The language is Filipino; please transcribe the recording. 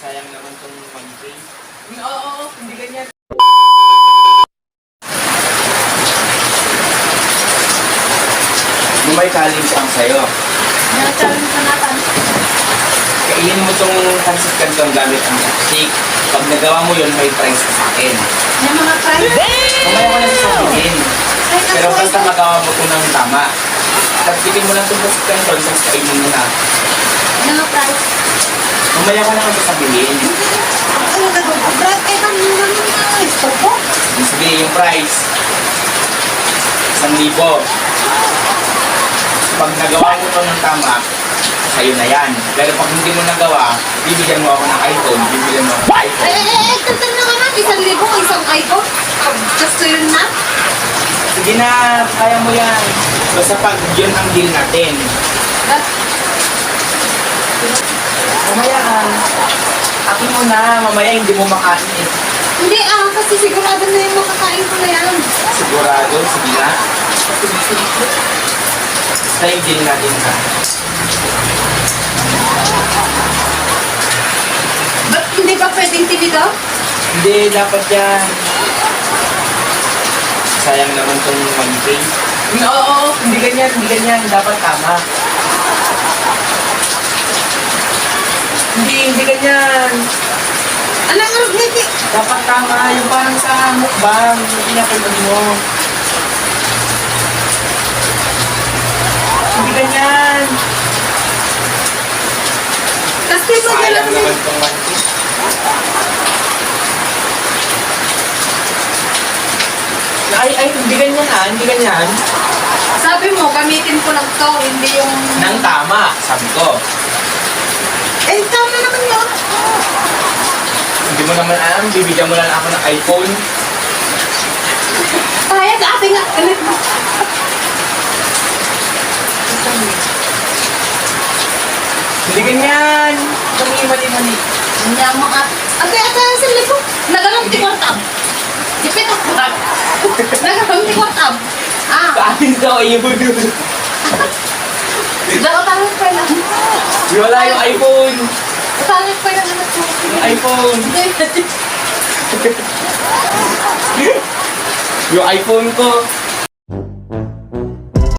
Sayang naman tong 1K. Oo, hindi ganyan. May challenge ang sa'yo. Challenge na natin. Kainin mo tong pancit canton gamit ang chopstick. Pag nagawa mo yun, may prize ka sa akin. Yung mga price? Mamaya ko na sasabihin. Pero basta magawa mo ito ng tama. Tagtikin mo lang itong pancit canton, tapos kainin mo na. Yung mga price? Mamaya ko na sasabihin. Ano ka ba? Brad, eh, kanina naman ang gusto ko. Sige, yung prize. 1,000. Pag nagawa mo ito ng tama, sa'yo na yan. Pero pag hindi mo nagawa, bibigyan mo ako ng iPhone, bibigyan mo ako ng iPhone. Tantan na naman. 1,000 isang iPhone. Gusto yun na? Sige na, kaya mo yan. Basta pag yun ang deal natin. Mamaya akin mo na, mamaya hindi mo makain eh. Hindi kasi sigurado na yung makakain ko na yan. Sigurado, sige na. Basta yung deal natin ha. Ba't hindi ba pwedeng tinigaw? Hindi, dapat yan. Sayang naman tong 1K. Oo, hindi ganyan. Dapat tama. Hindi ganyan. Anong hindi? Dapat tama, yung parang sa mukbang, yung pinapanood mo. Hindi ganyan. Kasi Sayang naman tong 1K. Ay, hindi ganyan. Sabi mo, gamitin ko lang to, hindi yung... Nang tama, sabi ko. Tama naman yun. Hindi mo naman alam, bibigyan mo lang ako ng iPhone. Kaya sa ating nga, galit mo. Hindi ganyan. Mali. Hindi mga... Ate, sa lipo. Nagalang tikwartab. Dipit ako. Nagalang tikwartab. Kaamin daw, ayun. Utangit pa lang. Wala yung iPhone. Utangit pa lang anak ko. Yung iPhone. Yung iPhone ko.